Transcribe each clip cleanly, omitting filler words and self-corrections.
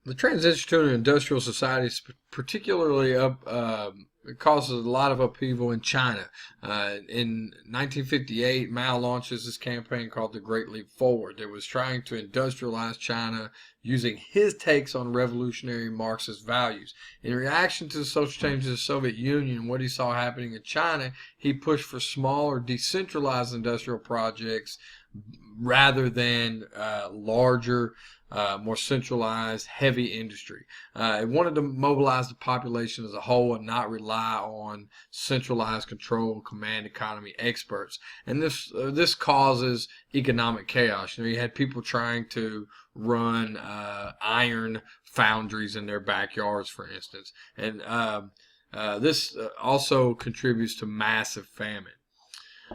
The transition to an industrial society is particularly it causes a lot of upheaval in China. In 1958, Mao launches this campaign called the Great Leap Forward that was trying to industrialize China using his takes on revolutionary Marxist values. In reaction to the social changes of the Soviet Union and what he saw happening in China, he pushed for smaller, decentralized industrial projects rather than larger, more centralized, heavy industry. It wanted to mobilize the population as a whole and not rely on centralized control and command economy experts. And this causes economic chaos. You had people trying to run iron foundries in their backyards, for instance, and this also contributes to massive famine.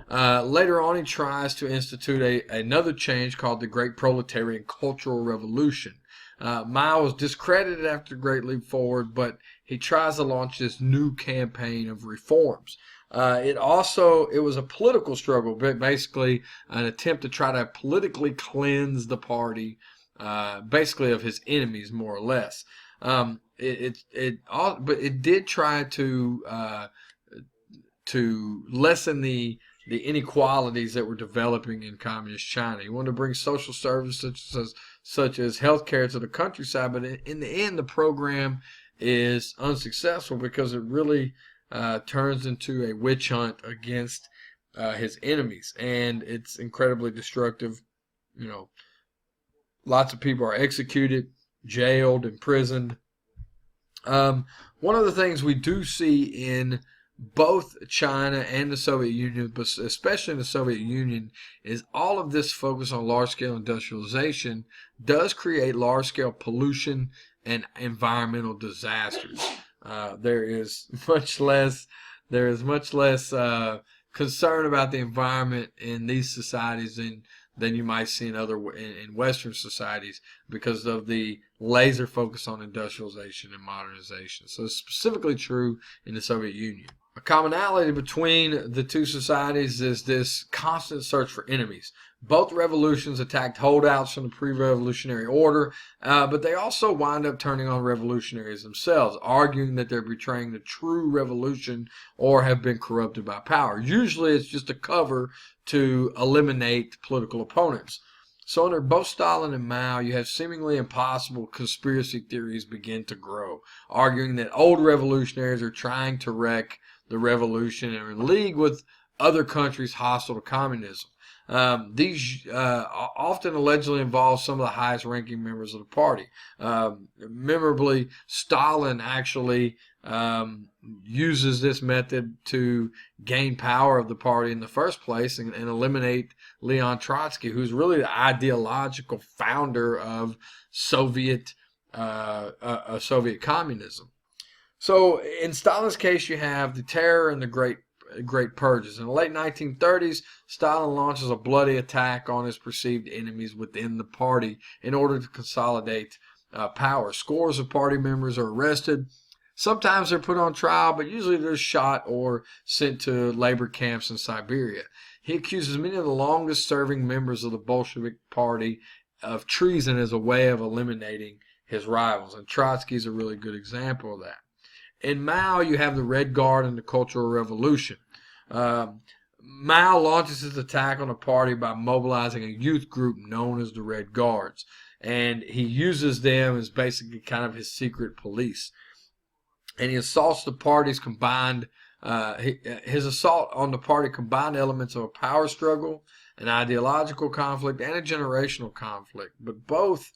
Later on, he tries to institute another change called the Great Proletarian Cultural Revolution. Mao was discredited after the Great Leap Forward, but he tries to launch this new campaign of reforms. It was a political struggle, but basically an attempt to try to politically cleanse the party, basically of his enemies, more or less. But it did try to lessen the inequalities that were developing in communist China. He wanted to bring social services such as healthcare to the countryside, but in the end, the program is unsuccessful because it really turns into a witch hunt against his enemies, and it's incredibly destructive. Lots of people are executed, jailed, imprisoned. One of the things we do see in both China and the Soviet Union, but especially in the Soviet Union, is all of this focus on large-scale industrialization does create large-scale pollution and environmental disasters. There is much less concern about the environment in these societies than you might see in Western societies because of the laser focus on industrialization and modernization. So it's specifically true in the Soviet Union. A commonality between the two societies is this constant search for enemies. Both revolutions attacked holdouts from the pre-revolutionary order, but they also wind up turning on revolutionaries themselves, arguing that they're betraying the true revolution or have been corrupted by power. Usually it's just a cover to eliminate political opponents. So under both Stalin and Mao, you have seemingly impossible conspiracy theories begin to grow, arguing that old revolutionaries are trying to wreck the revolution and are in league with other countries hostile to communism. These often allegedly involve some of the highest ranking members of the party. Memorably, Stalin actually uses this method to gain power of the party in the first place and eliminate Leon Trotsky, who's really the ideological founder of Soviet communism. So in Stalin's case, you have the terror and the Great Purges. In the late 1930s, Stalin launches a bloody attack on his perceived enemies within the party in order to consolidate power. Scores of party members are arrested. Sometimes they're put on trial, but usually they're shot or sent to labor camps in Siberia. He accuses many of the longest-serving members of the Bolshevik Party of treason as a way of eliminating his rivals, and Trotsky is a really good example of that. In Mao, you have the Red Guard and the Cultural Revolution. Mao launches his attack on the party by mobilizing a youth group known as the Red Guards, and he uses them as basically kind of his secret police. And he assaults the party's combined. His assault on the party combined elements of a power struggle, an ideological conflict, and a generational conflict. But both,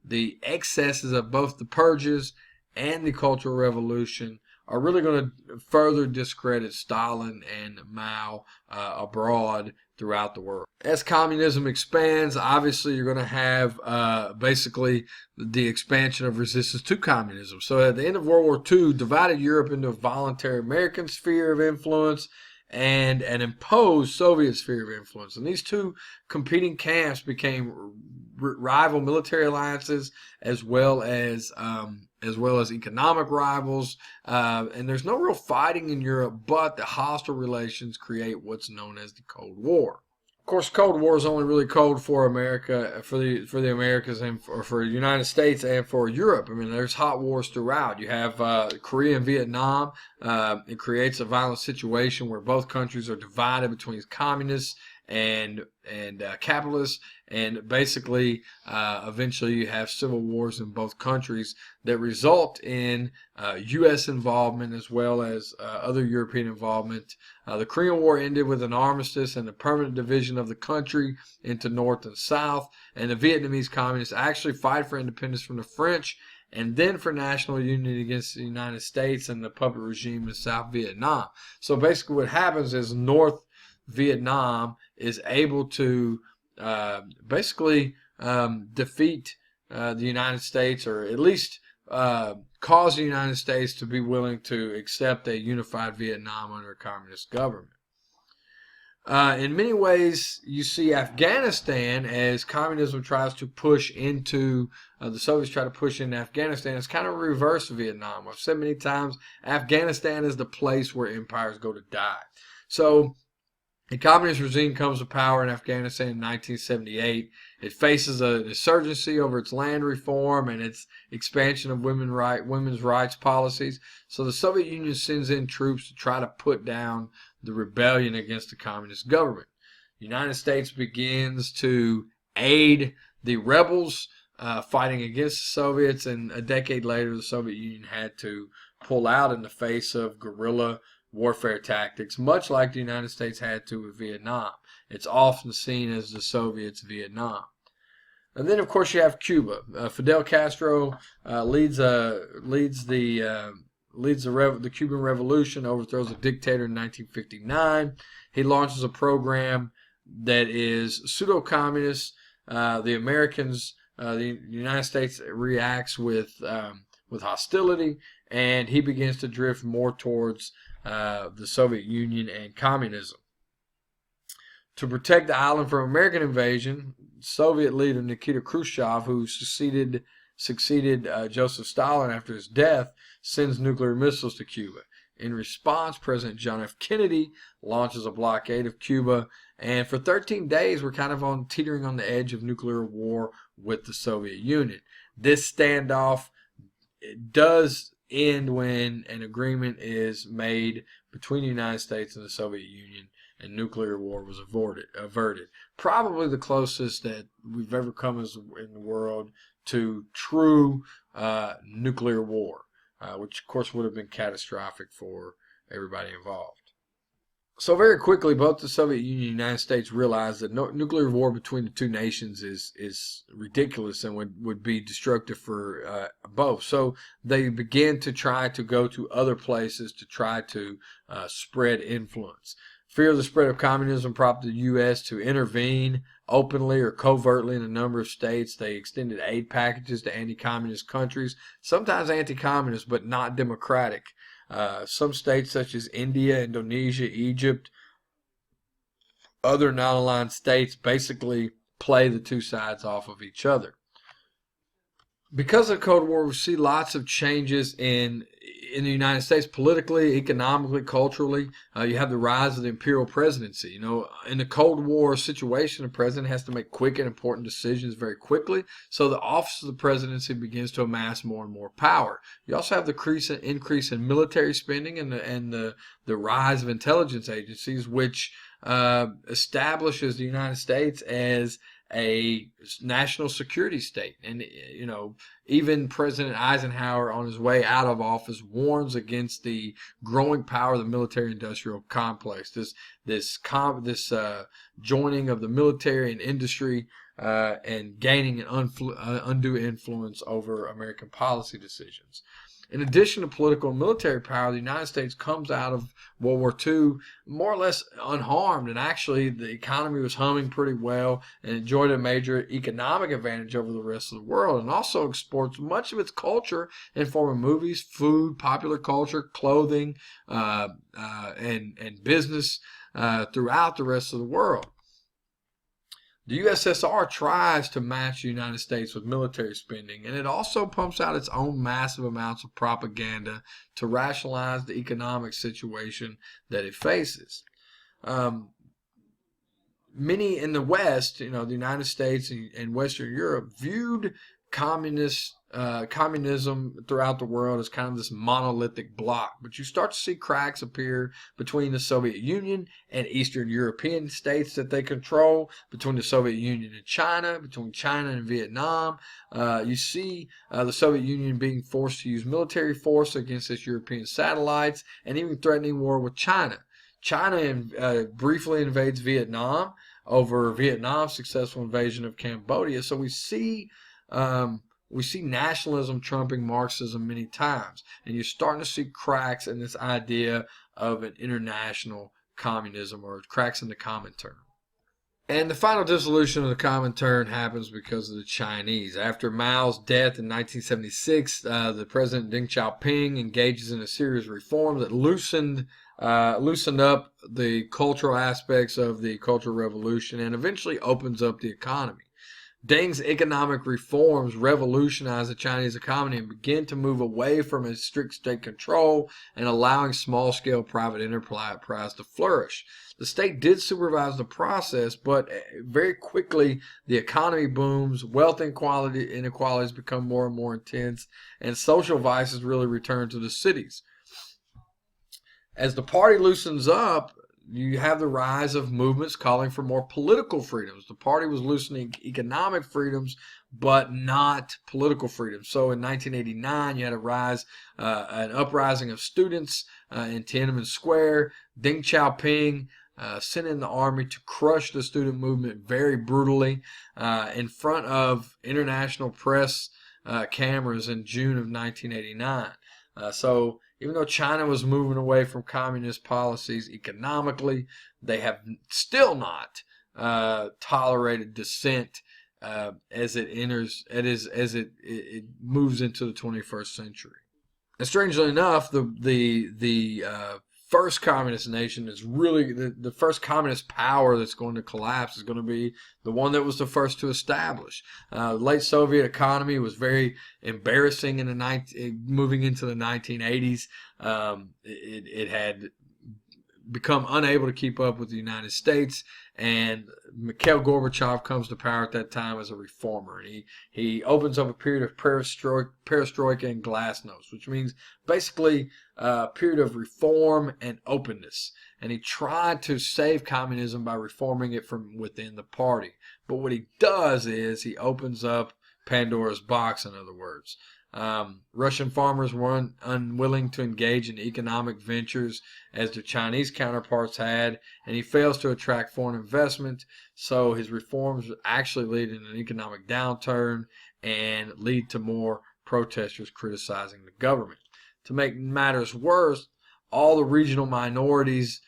the excesses of both the purges and the Cultural Revolution are really going to further discredit Stalin and Mao abroad throughout the world. As communism expands, obviously you're going to have basically the expansion of resistance to communism. So at the end of World War II, divided Europe into a voluntary American sphere of influence and an imposed Soviet sphere of influence. And these two competing camps became rival military alliances as well as economic rivals. And there's no real fighting in Europe, but the hostile relations create what's known as the Cold War. course, Cold War is only really cold for America, for the Americas, and for the United States and for Europe. I mean, there's hot wars throughout. You have Korea and Vietnam. It creates a violent situation where both countries are divided between communists and capitalists, and basically, eventually, you have civil wars in both countries that result in U.S. involvement as well as other European involvement. The Korean War ended with an armistice and the permanent division of the country into North and South, and the Vietnamese communists actually fight for independence from the French and then for national unity against the United States and the puppet regime in South Vietnam. So basically what happens is North Vietnam is able to basically defeat the United States, or at least cause the United States to be willing to accept a unified Vietnam under a communist government. In many ways, you see Afghanistan, as communism tries to push into, the Soviets try to push into Afghanistan, it's kind of a reverse of Vietnam. I've said many times, Afghanistan is the place where empires go to die. So, the communist regime comes to power in Afghanistan in 1978. It faces an insurgency over its land reform and its expansion of women's rights policies. So the Soviet Union sends in troops to try to put down the rebellion against the communist government. The United States begins to aid the rebels fighting against the Soviets, and a decade later the Soviet Union had to pull out in the face of guerrilla warfare tactics, much like the United States had to with Vietnam. It's often seen as the Soviets' Vietnam. And then, of course, you have Cuba. Fidel Castro leads the Cuban Revolution, overthrows a dictator in 1959. He launches a program that is pseudo-communist. The Americans, the United States reacts with hostility, and he begins to drift more towards the Soviet Union and communism. To protect the island from American invasion, Soviet leader Nikita Khrushchev, who succeeded Joseph Stalin after his death, sends nuclear missiles to Cuba. In response, President John F. Kennedy launches a blockade of Cuba, and for 13 days we're kind of teetering on the edge of nuclear war with the Soviet Union. This standoff does end when an agreement is made between the United States and the Soviet Union, and nuclear war was averted. Probably the closest that we've ever come in the world to true nuclear war, which of course would have been catastrophic for everybody involved. So very quickly, both the Soviet Union and the United States realized that nuclear war between the two nations is ridiculous and would be destructive for both. So they began to try to go to other places to try to spread influence. Fear of the spread of communism prompted the U.S. to intervene openly or covertly in a number of states. They extended aid packages to anti-communist countries, sometimes anti-communist but not democratic. Some states such as India, Indonesia, Egypt, other non-aligned states basically play the two sides off of each other. Because of the Cold War, we see lots of changes in the United States, politically, economically, culturally. You have the rise of the imperial presidency. You know, in the Cold War situation, the president has to make quick and important decisions very quickly. So the office of the presidency begins to amass more and more power. You also have the increase in military spending and the rise of intelligence agencies, which establishes the United States as a national security state. And, you know, even President Eisenhower on his way out of office warns against the growing power of the military-industrial complex, this joining of the military and industry and gaining an undue influence over American policy decisions. In addition to political and military power, the United States comes out of World War II more or less unharmed, and actually the economy was humming pretty well and enjoyed a major economic advantage over the rest of the world, and also exports much of its culture in form of movies, food, popular culture, clothing, and business throughout the rest of the world. The USSR tries to match the United States with military spending, and it also pumps out its own massive amounts of propaganda to rationalize the economic situation that it faces. The many in the West, the United States and Western Europe, viewed communism throughout the world as kind of this monolithic block. But you start to see cracks appear between the Soviet Union and Eastern European states that they control, between the Soviet Union and China, between China and Vietnam. You see the Soviet Union being forced to use military force against its European satellites and even threatening war with China. China briefly invades Vietnam over Vietnam's successful invasion of Cambodia. So we see nationalism trumping Marxism many times, and you're starting to see cracks in this idea of an international communism, or cracks in the Comintern. And the final dissolution of the Comintern happens because of the Chinese. After Mao's death in 1976, the president Deng Xiaoping engages in a series of reforms that loosened up the cultural aspects of the Cultural Revolution and eventually opens up the economy. Deng's economic reforms revolutionized the Chinese economy and began to move away from a strict state control and allowing small-scale private enterprise to flourish. The state did supervise the process, but very quickly the economy booms, wealth inequalities become more and more intense, and social vices really return to the cities. As the party loosens up, you have the rise of movements calling for more political freedoms. The party was loosening economic freedoms, but not political freedoms. So in 1989, you had an uprising of students in Tiananmen Square. Deng Xiaoping sent in the army to crush the student movement very brutally in front of international press cameras in June of 1989. So even though China was moving away from communist policies economically, they have still not tolerated dissent as it moves into the 21st century. And strangely enough, the first communist nation is really the first communist power that's going to collapse is going to be the one that was the first to establish. The late Soviet economy was very embarrassing moving into the 1980s. It had become unable to keep up with the United States, and Mikhail Gorbachev comes to power at that time as a reformer, and he opens up a period of perestroika and glasnost, which means basically a period of reform and openness. And he tried to save communism by reforming it from within the party. But what he does is he opens up Pandora's box, in other words. Russian farmers were unwilling to engage in economic ventures as their Chinese counterparts had, and he fails to attract foreign investment, so his reforms actually lead in an economic downturn and lead to more protesters criticizing the government. To make matters worse, all the regional minorities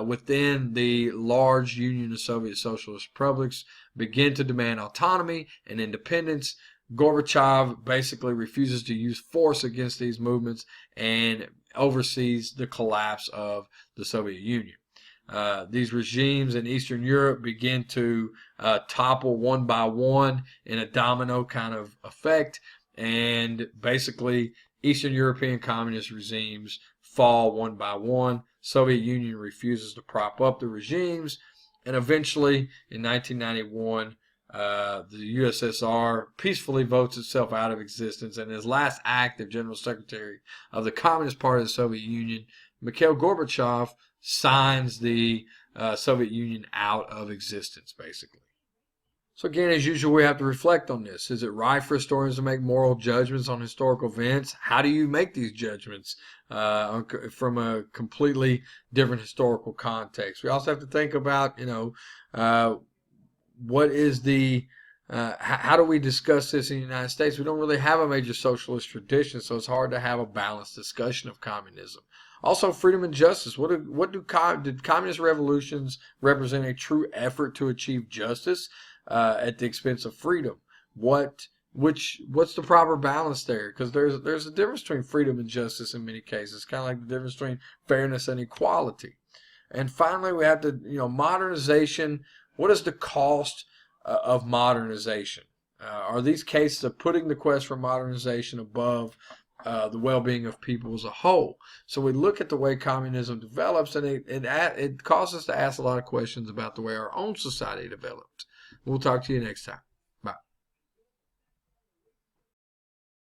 within the large Union of Soviet Socialist Republics begin to demand autonomy and independence. Gorbachev basically refuses to use force against these movements and oversees the collapse of the Soviet Union. These regimes in Eastern Europe begin to topple one by one in a domino kind of effect, and basically Eastern European communist regimes fall one by one. Soviet Union refuses to prop up the regimes, and eventually in 1991 the USSR peacefully votes itself out of existence, and his last act of General Secretary of the Communist Party of the Soviet Union, Mikhail Gorbachev, signs the Soviet Union out of existence, basically. So again, as usual, we have to reflect on this. Is it right for historians to make moral judgments on historical events? How do you make these judgments from a completely different historical context? We also have to think about, what is how do we discuss this in the United States? We don't really have a major socialist tradition, so it's hard to have a balanced discussion of communism. Also, freedom and justice. Did communist revolutions represent a true effort to achieve justice at the expense of freedom? What's the proper balance there? Because there's a difference between freedom and justice in many cases, kind of like the difference between fairness and equality. And finally, we have to, modernization. What is the cost of modernization? Are these cases of putting the quest for modernization above the well-being of people as a whole. So we look at the way communism develops, and it causes us to ask a lot of questions about the way our own society developed. We'll talk to you next time.